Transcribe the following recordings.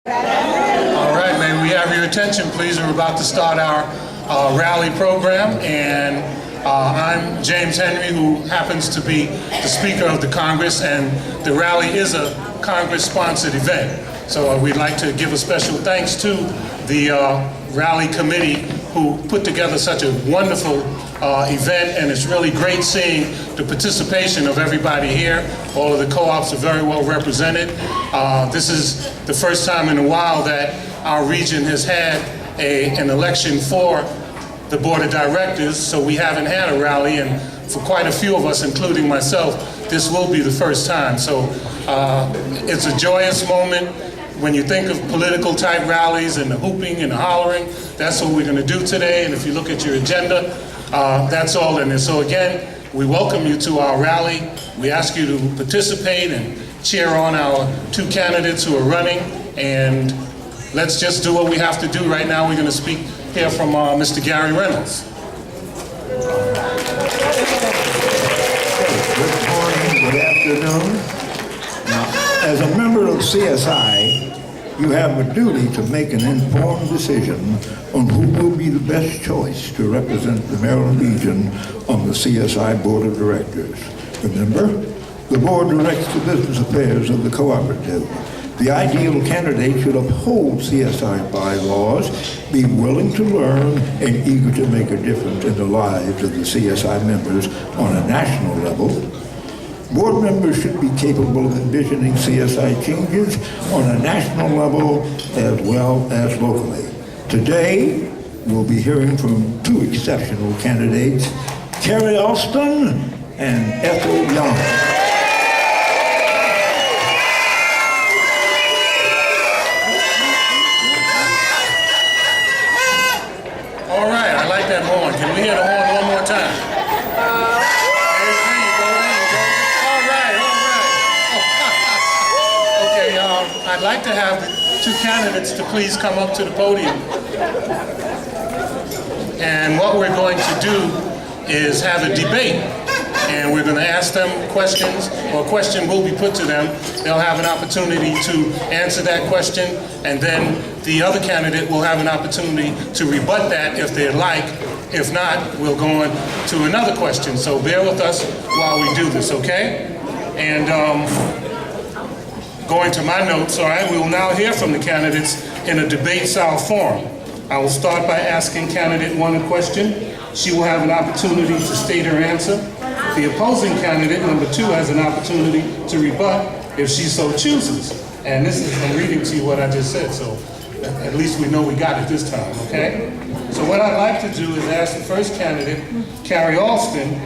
All right, may we have your attention, please? We're about to start our rally program, and I'm James Henry, who happens to be the Speaker of the Congress, and the rally is a Congress-sponsored event. So we'd like to give a special thanks to the rally committee who put together such a wonderful event, and it's really great seeing the participation of everybody here. All of the co-ops are very well represented. This is the first time in a while that our region has had an election for the board of directors, so we haven't had a rally, and for quite a few of us, including myself, this will be the first time. So it's a joyous moment. When you think of political type rallies and the hooping and the hollering, that's what we're going to do today. And if you look at your agenda, that's all in there. So again, we welcome you to our rally. We ask you to participate and cheer on our two candidates who are running. And let's just do what we have to do right now. We're going to hear from Mr. Gary Reynolds. Good morning, good afternoon. Now, as a member of CSI, you have a duty to make an informed decision on who will be the best choice to represent the Maryland region on the CSI Board of Directors. Remember, the board directs the business affairs of the cooperative. The ideal candidate should uphold CSI bylaws, be willing to learn, and eager to make a difference in the lives of the CSI members on a national level. Board members should be capable of envisioning CSI changes on a national level as well as locally. Today, we'll be hearing from two exceptional candidates, Carolyn and Ethel Young. All right, I like that horn. Can we hear the horn one more time? I'd like to have the two candidates to please come up to the podium. And what we're going to do is have a debate. And we're going to ask them questions, or a question will be put to them. They'll have an opportunity to answer that question, and then the other candidate will have an opportunity to rebut that if they'd like. If not, we'll go on to another question. So bear with us while we do this, okay? And going to my notes, all right, we will now hear from the candidates in a debate-style forum. I will start by asking candidate one a question. She will have an opportunity to state her answer. The opposing candidate, number two, has an opportunity to rebut if she so chooses. And this is, I'm reading to you what I just said, so at least we know we got it this time, okay? So what I'd like to do is ask the first candidate, Carrie Alston,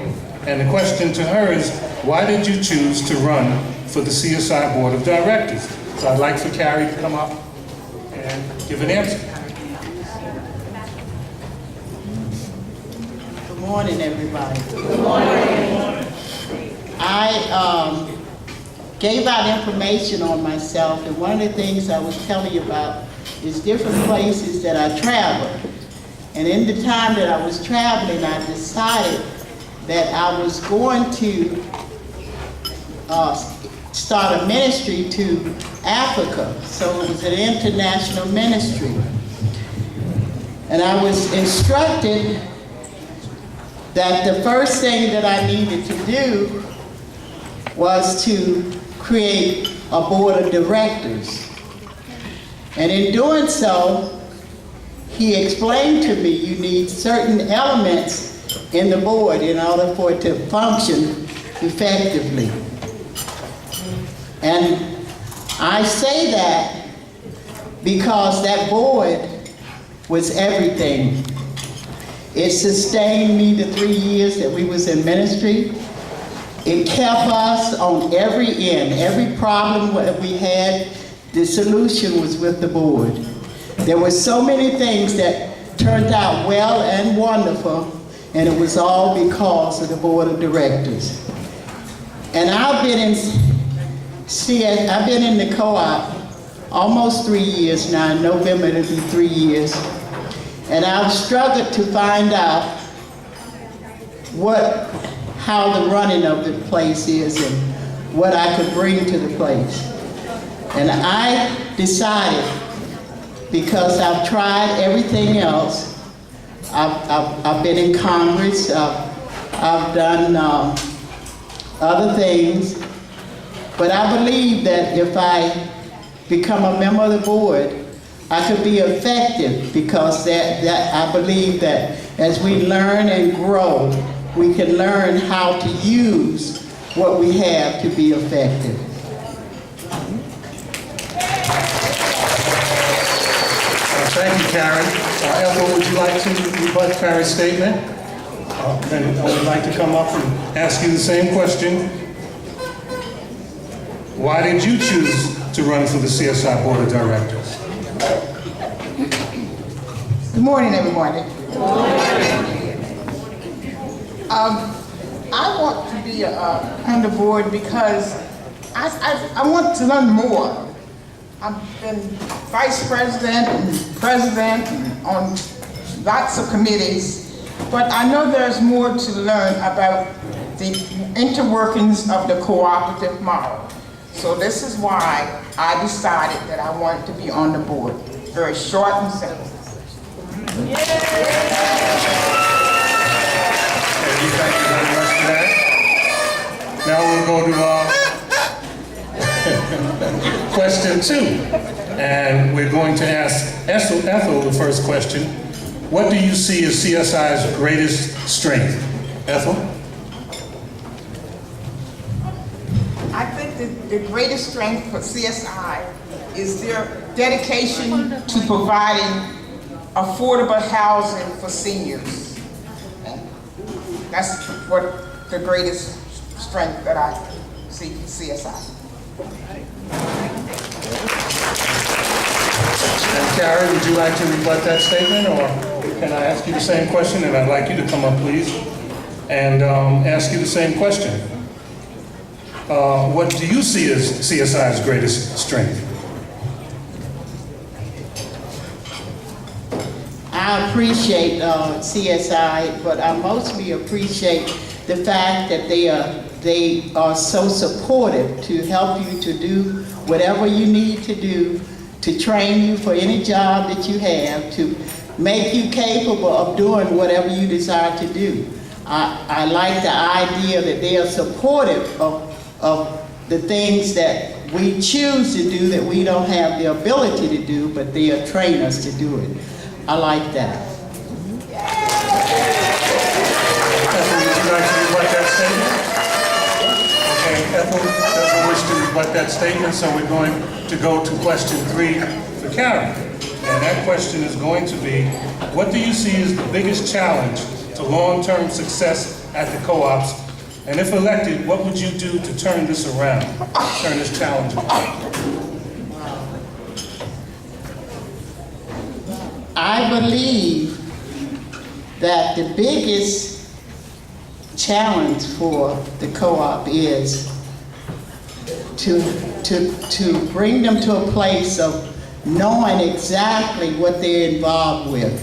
and the question to her is, why did you choose to run for the CSI Board of Directors? So I'd like for Carrie to come up and give an answer. Good morning, everybody. Good morning. I gave out information on myself, and one of the things I was telling you about is different places that I traveled. And in the time that I was traveling, I decided that I was going to start a ministry to Africa. So it was an international ministry. And I was instructed that the first thing that I needed to do was to create a board of directors. And in doing so, he explained to me you need certain elements in the board in order for it to function effectively. And I say that because that board was everything. It sustained me the 3 years that we was in ministry. It kept us on every end. Every problem that we had, the solution was with the board. There were so many things that turned out well and wonderful, and it was all because of the board of directors. And I've been in the co-op almost 3 years now. In November it'll be 3 years. And I've struggled to find out how the running of the place is and what I could bring to the place. And I decided because I've tried everything else. I've been in Congress, I've done other things, but I believe that if I become a member of the board, I could be effective, because that I believe that as we learn and grow, we can learn how to use what we have to be effective. Thank you, Karen. Ethel, would you like to rebut Karen's statement? Then I would like to come up and ask you the same question. Why did you choose to run for the CSI Board of Directors? Good morning, everybody. I want to be on the board because I want to learn more. I've been vice president and president on lots of committees, but I know there's more to learn about the interworkings of the cooperative model. So this is why I decided that I wanted to be on the board. Very short and simple. Thank you very much for that. Now we'll go to question 2. And we're going to ask Ethel the first question. What do you see as CSI's greatest strength? Ethel? I think that the greatest strength for CSI is their dedication to providing affordable housing for seniors. That's what the greatest strength that I see for CSI. And Karen, would you like to rebut that statement, or can I ask you the same question? And I'd like you to come up, please, and ask you the same question. What do you see as CSI's greatest strength? I appreciate CSI, but I mostly appreciate the fact that they are so supportive to help you to do whatever you need to do, to train you for any job that you have, to make you capable of doing whatever you desire to do. I like the idea that they are supportive of the things that we choose to do that we don't have the ability to do, but they are train us to do it. I like that. Ethel, would you like to rebut that statement? Okay, Ethel doesn't wish to rebut that statement, so we're going to go to question 3 for Karen. And that question is going to be, what do you see as the biggest challenge to long-term success at the co-ops? And if elected, what would you do to turn this around, turn this challenge around? I believe that the biggest challenge for the co-op is to bring them to a place of knowing exactly what they're involved with,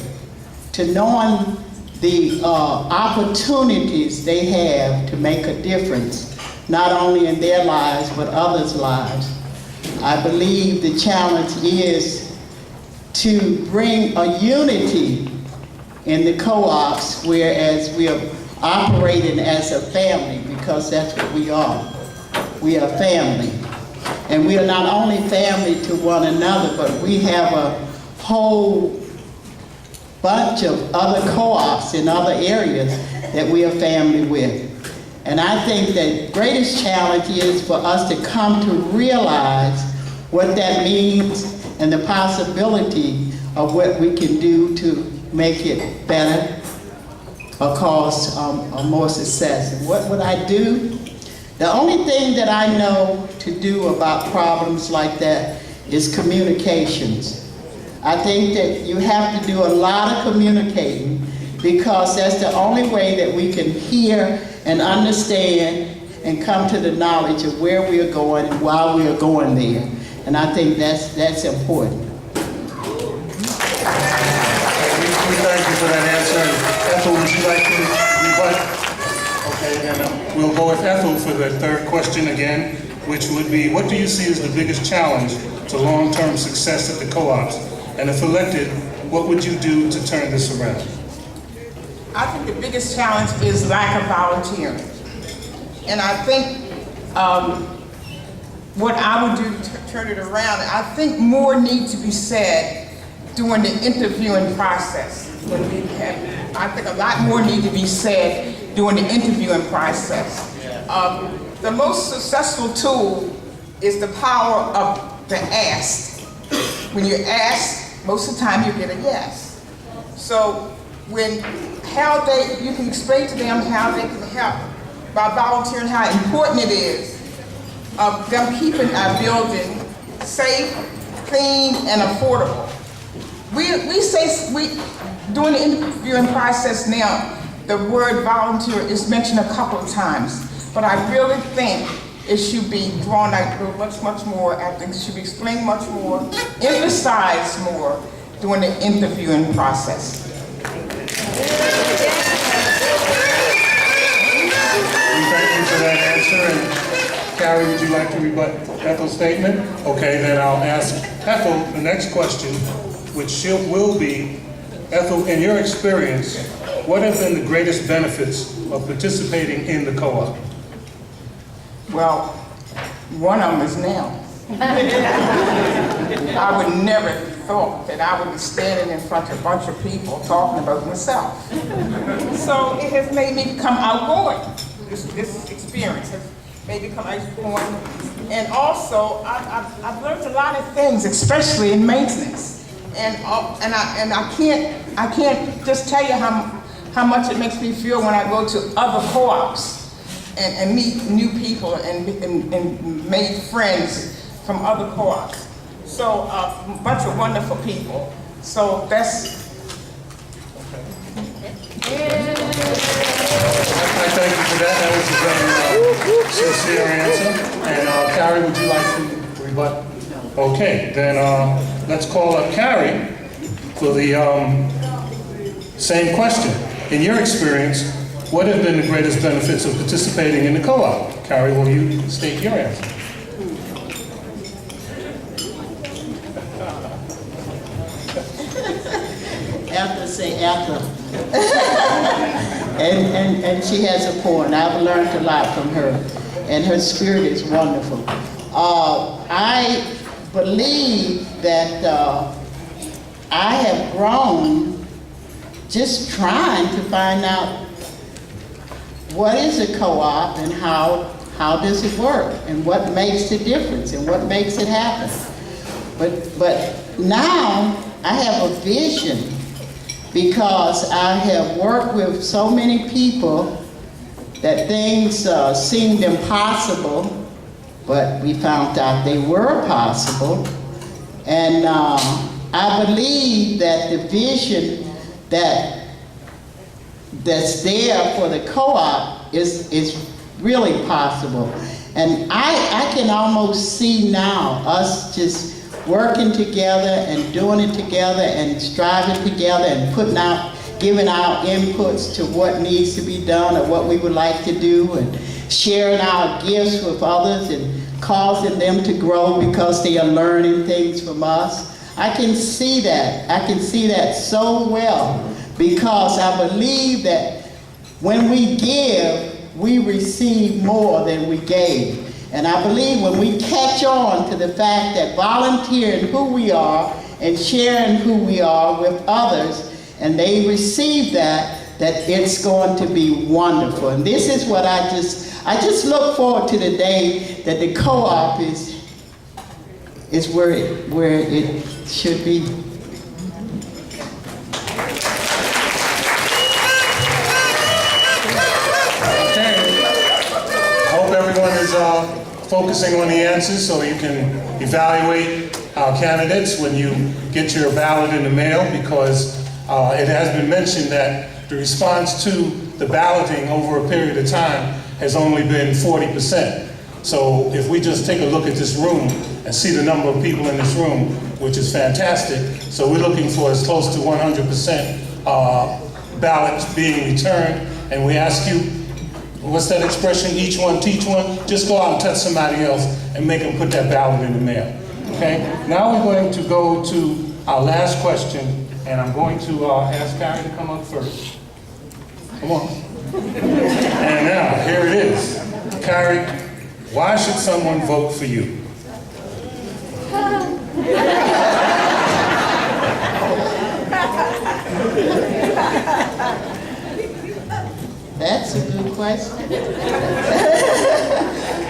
to knowing the opportunities they have to make a difference, not only in their lives, but others' lives. I believe the challenge is to bring a unity in the co-ops, whereas we are operating as a family, because that's what we are. We are family. And we are not only family to one another, but we have a whole bunch of other co-ops in other areas that we are family with. And I think the greatest challenge is for us to come to realize what that means and the possibility of what we can do to make it better or cause more success. And what would I do? The only thing that I know to do about problems like that is communications. I think that you have to do a lot of communicating, because that's the only way that we can hear and understand and come to the knowledge of where we are going and why we are going there. And I think that's important. We thank you for that answer. Ethel, would you like to rebut? Okay, and we'll go with Ethel for the third question again, which would be, what do you see as the biggest challenge to long-term success at the co-ops? And if elected, what would you do to turn this around? I think the biggest challenge is lack of volunteering. And I think what I would do to turn it around, I think more needs to be said during the interviewing process. I think a lot more needs to be said during the interviewing process. The most successful tool is the power of the ask. When you're asked, most of the time you get a yes. So you can explain to them how they can help by volunteering, how important it is of them keeping our building safe, clean, and affordable. During the interviewing process now, the word volunteer is mentioned a couple of times, but I really think it should be drawn out much more. I think it should be explained much more, emphasized more during the interviewing process. We thank you for that answer. And Carrie, would you like to rebut Ethel's statement? Okay, then I'll ask Ethel the next question, which will be, Ethel, in your experience, what have been the greatest benefits of participating in the co-op? Well, one of them is now. I would never thought that I would be standing in front of a bunch of people talking about myself. So it has made me become outgoing. This experience has made me become outgoing. And also, I've learned a lot of things, especially in maintenance. And I can't just tell you how much it makes me feel when I go to other co-ops and meet new people and make friends from other co-ops. So a bunch of wonderful people. So that's. I thank you for that. That was a very sincere answer. And Carrie, would you like to rebut? Okay, then let's call up Carrie for the same question. In your experience, what have been the greatest benefits of participating in the co-op? Carrie, will you state your answer? Ethel say Ethel. and she has a point. I've learned a lot from her, and her spirit is wonderful. I believe that I have grown just trying to find out what is a co-op and how does it work and what makes the difference and what makes it happen. But now I have a vision because I have worked with so many people that things seemed impossible, but we found out they were possible. And I believe that the vision that's there for the co-op is really possible. And I can almost see now us just working together and doing it together and striving together and giving our inputs to what needs to be done or what we would like to do, and sharing our gifts with others and causing them to grow because they are learning things from us. I can see that. I can see that so well because I believe that when we give, we receive more than we gave. And I believe when we catch on to the fact that volunteering who we are and sharing who we are with others, and they receive that it's going to be wonderful. And this is what I just look forward to the day that the co-op is where it should be. Everyone is focusing on the answers so you can evaluate our candidates when you get your ballot in the mail, because it has been mentioned that the response to the balloting over a period of time has only been 40%. So if we just take a look at this room and see the number of people in this room, which is fantastic, so we're looking for as close to 100% ballots being returned, and we ask you, what's that expression, each one teach one? Just go out and touch somebody else and make them put that ballot in the mail, okay? Now we're going to go to our last question, and I'm going to ask Carrie to come up first. Come on. And now, here it is. Carrie, why should someone vote for you? That's a good question.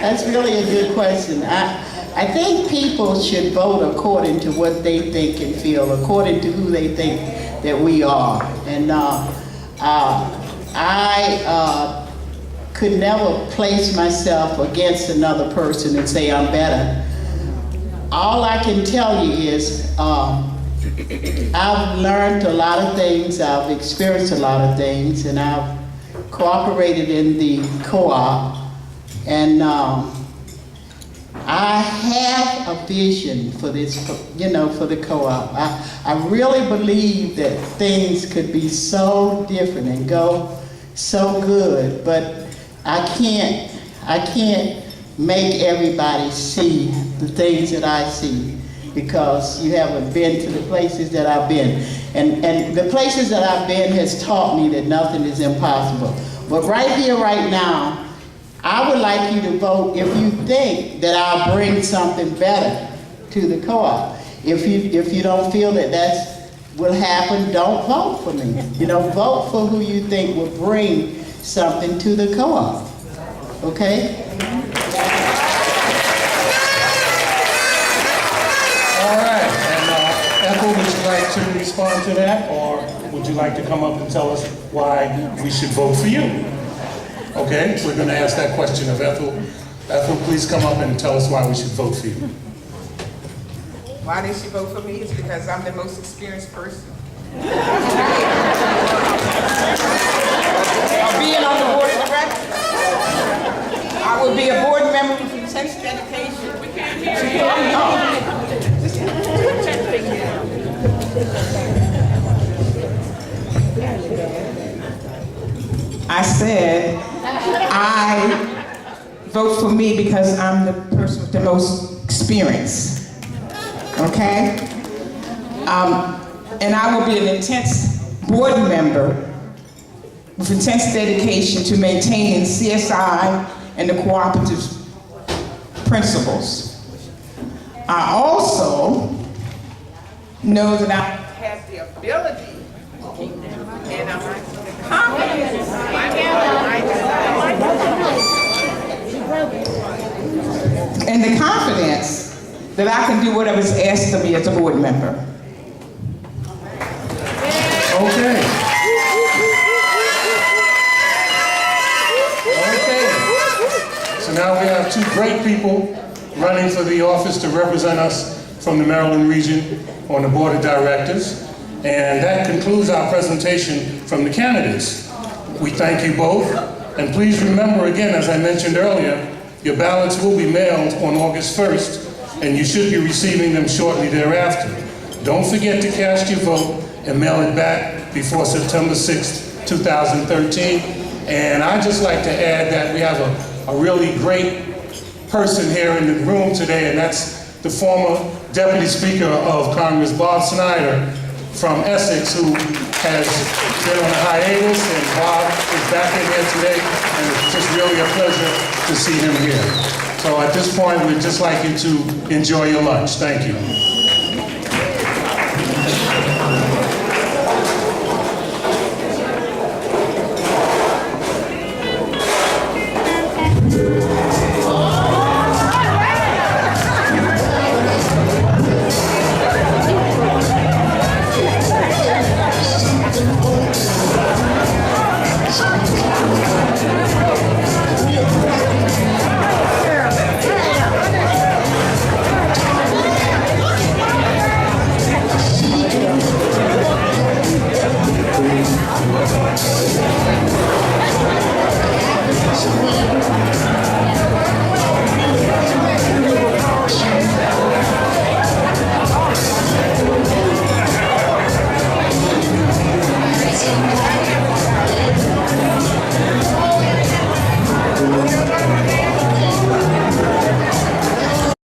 That's really a good question. I think people should vote according to what they think and feel, according to who they think that we are. And I could never place myself against another person and say I'm better. All I can tell you is I've learned a lot of things, I've experienced a lot of things, and I've cooperated in the co-op, and I have a vision for this, for the co-op. I really believe that things could be so different and go so good, but I can't make everybody see the things that I see, because you haven't been to the places that I've been. And the places that I've been has taught me that nothing is impossible. But right here, right now, I would like you to vote if you think that I'll bring something better to the co-op. If you don't feel that will happen, don't vote for me. Vote for who you think will bring something to the co-op. Okay? All right, and Ethel, would you like to respond to that, or would you like to come up and tell us why we should vote for you? Okay, we're going to ask that question of Ethel. Ethel, please come up and tell us why we should vote for you. Why they should vote for me is because I'm the most experienced person. Being on the board of directors, I will be a board member with intense dedication. We can't hear you. I said, I vote for me because I'm the person with the most experience. Okay? And I will be an intense board member with intense dedication to maintaining CSI and the cooperative principles. I also know that I have the ability and the confidence that I can do whatever is asked of me as a board member. Okay. So now we have two great people running for the office to represent us from the Maryland region on the board of directors. And that concludes our presentation from the candidates. We thank you both. And please remember again, as I mentioned earlier, your ballots will be mailed on August 1st, and you should be receiving them shortly thereafter. Don't forget to cast your vote and mail it back before September 6th, 2013. And I'd just like to add that we have a really great person here in the room today, and that's the former Deputy Speaker of Congress, Bob Snyder, from Essex, who has been on a hiatus, and Bob is back in here today, and it's just really a pleasure to see him here. So at this point, we'd just like you to enjoy your lunch. Thank you.